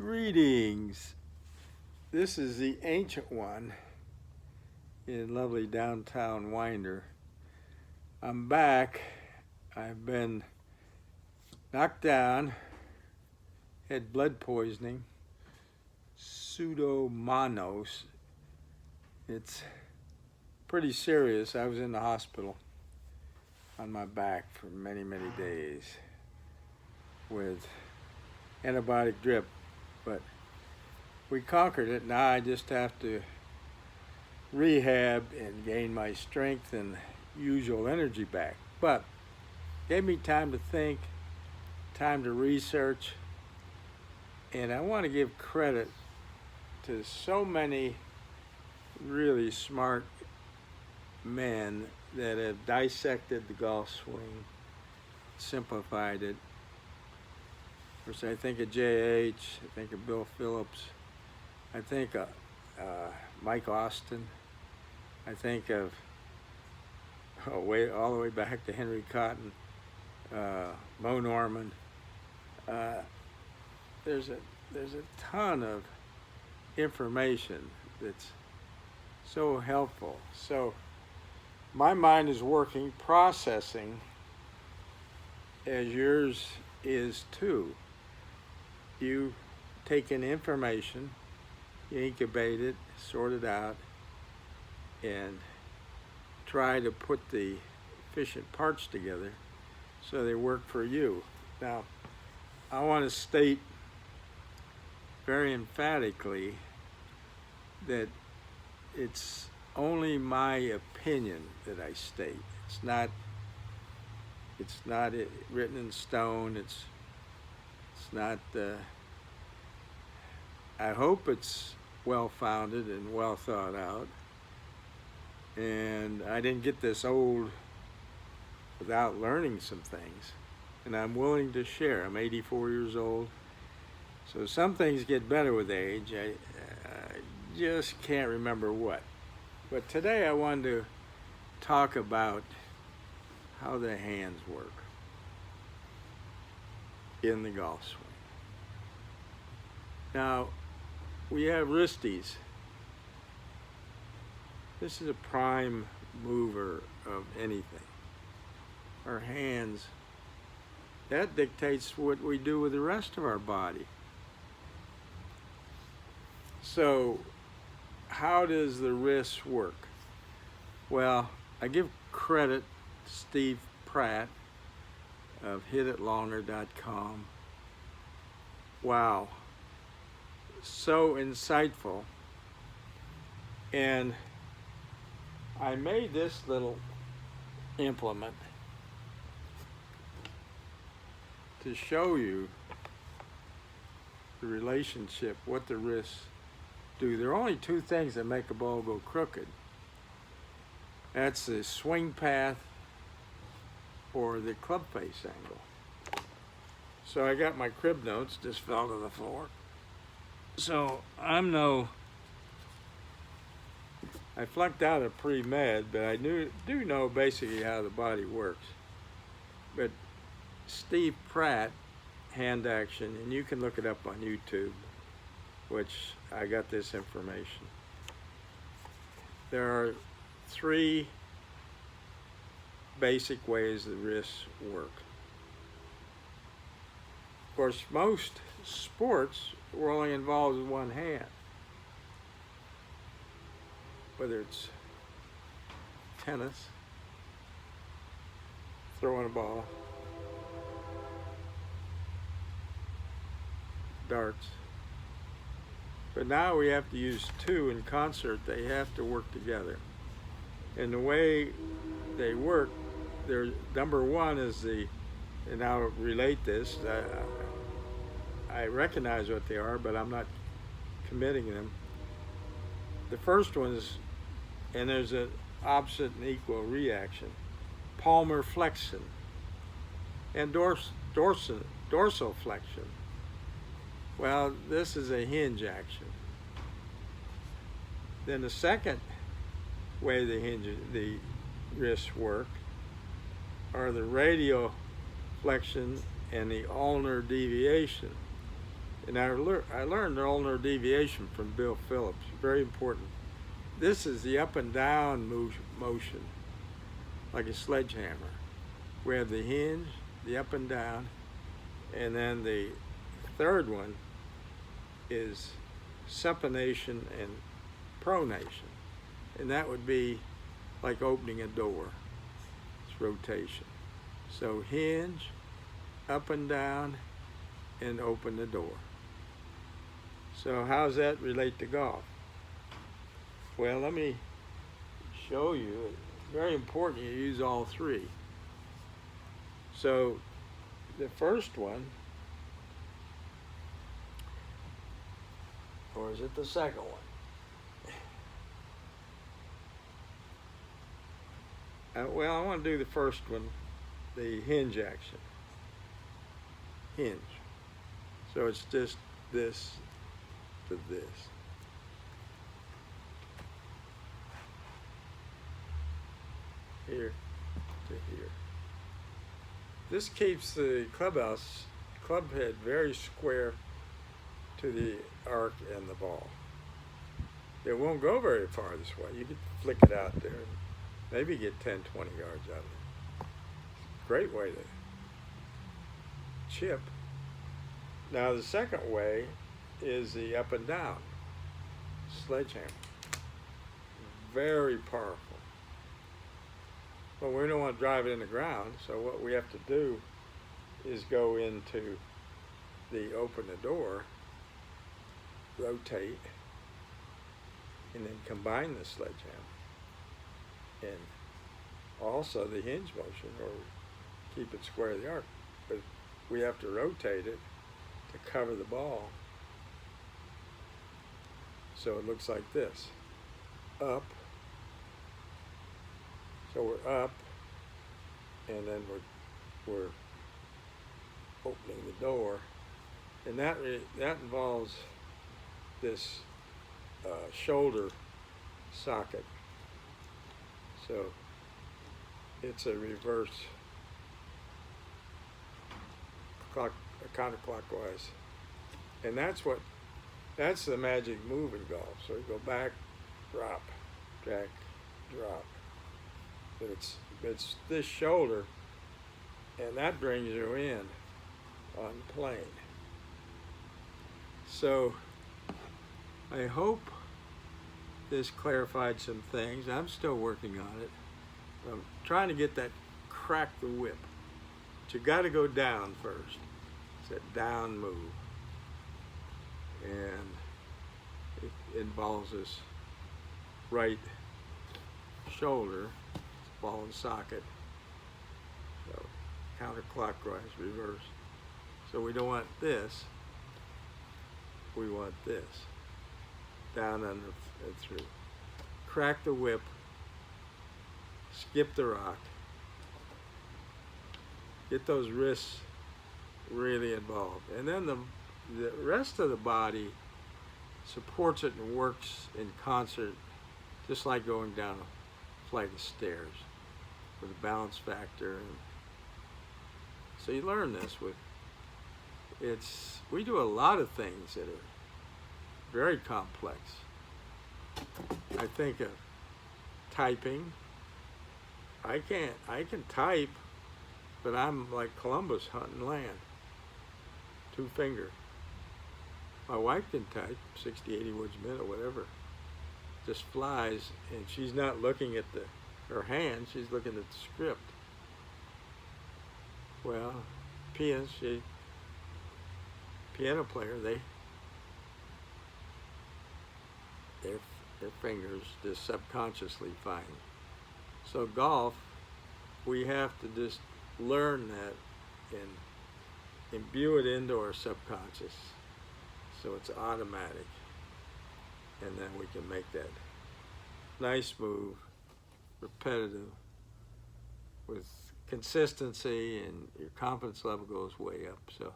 Greetings. This is the Ancient One in lovely downtown Winder. I'm back. I've been knocked down, had blood poisoning, pseudomonas. It's pretty serious. I was in the hospital on my back for many days with antibiotic drip, but we conquered it. Now I just have to rehab and gain my strength and usual energy back. But gave me time to think, time to research, and I want to give credit to so many really smart men that have dissected the golf swing, simplified it. Of course, I think of J.H., I think of Bill Phillips, I think of Mike Austin, I think of all the way back to Henry Cotton, Mo Norman. There's a ton of information that's so helpful. So my mind is working, processing, as yours is too. You take in information, you incubate it, sort it out, and try to put the efficient parts together so they work for you. Now, I want to state very emphatically that it's only my opinion that I state. It's not written in stone. It's not. I hope it's well-founded and well thought out. And I didn't get this old without learning some things, and I'm willing to share. I'm 84 years old, so some things get better with age. I just can't remember what. But today I wanted to talk about how the hands work in the golf swing. Now, we have wristies. This is a prime mover of anything. Our hands, that dictates what we do with the rest of our body. So, how does the wrist work? Well, I give credit to Steve Pratt of hititlonger.com. Wow, so insightful. And I made this little implement to show you the relationship, what the wrists do. There are only two things that make a ball go crooked. That's the swing path or the club face angle. So I got my crib notes, just fell to the floor. So I flunked out of pre-med, but I do know basically how the body works. But Steve Pratt, hand action, and you can look it up on YouTube, which I got this information. There are three basic ways the wrists work. Of course, most sports were only involved with one hand. Whether it's tennis, throwing a ball, darts. But now we have to use two in concert. They have to work together. And the way they work, number one is and I'll relate this, I recognize what they are, but I'm not committing them. The first one is, and there's an opposite and equal reaction, palmar flexion and dorsal flexion. Well, this is a hinge action. Then the second way the wrists work are the radial flexion and the ulnar deviation. And I learned the ulnar deviation from Bill Phillips. Very important. This is the up and down motion, like a sledgehammer. We have the hinge, the up and down, and then the third one is supination and pronation. And that would be like opening a door. It's rotation. So hinge, up and down, and open the door. So how does that relate to golf? Well, let me show you. It's very important you use all three. So the first one, or is it the second one? Well, I want to do the first one, the hinge action. Hinge. So it's just this to this. Here to here. This keeps the club head very square to the arc and the ball. It won't go very far this way. You could flick it out there and maybe get 10, 20 yards out of it. Great way to chip. Now the second way is the up and down sledgehammer. Very powerful. But we don't want to drive it in the ground, so what we have to do is go into the open the door, rotate, and then combine the sledgehammer and also the hinge motion, or keep it square of the arc. But we have to rotate it to cover the ball. So it looks like this. Up. So we're up, and then we're opening the door, and that involves this shoulder socket. So it's a reverse counterclockwise, and that's the magic move in golf. So you go back, drop, jack, drop. But it's this shoulder, and that brings you in on plane. So I hope this clarified some things. I'm still working on it. I'm trying to get that crack the whip. But you got to go down first. It's that down move. And it involves this right shoulder, ball and socket. So counterclockwise, reverse. So we don't want this. We want this. Down, under, and through. Crack the whip. Skip the rock. Get those wrists really involved. And then the rest of the body supports it and works in concert, just like going down a flight of stairs with a balance factor. And so you learn this we do a lot of things that are very complex. I think of typing. I can type, but I'm like Columbus hunting land. 2 finger. My wife can type 60, 80 words a minute, whatever. Just flies, and she's not looking at her hand, she's looking at the script. Well, piano player, their fingers just subconsciously find. So golf, we have to just learn that and imbue it into our subconscious, so it's automatic, and then we can make that nice move, repetitive, with consistency, and your confidence level goes way up. So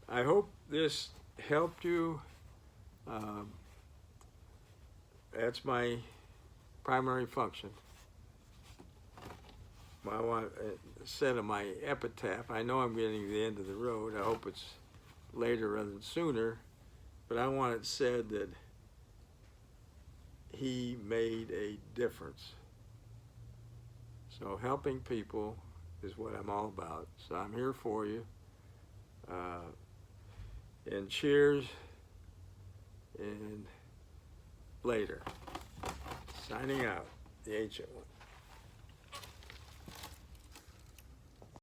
I hope this helped you. That's my primary function. I said in my epitaph, I know I'm getting to the end of the road. I hope it's later rather than sooner, but I want it said that he made a difference. So helping people is what I'm all about. So I'm here for you. And cheers, and later. Signing out, the Ancient One.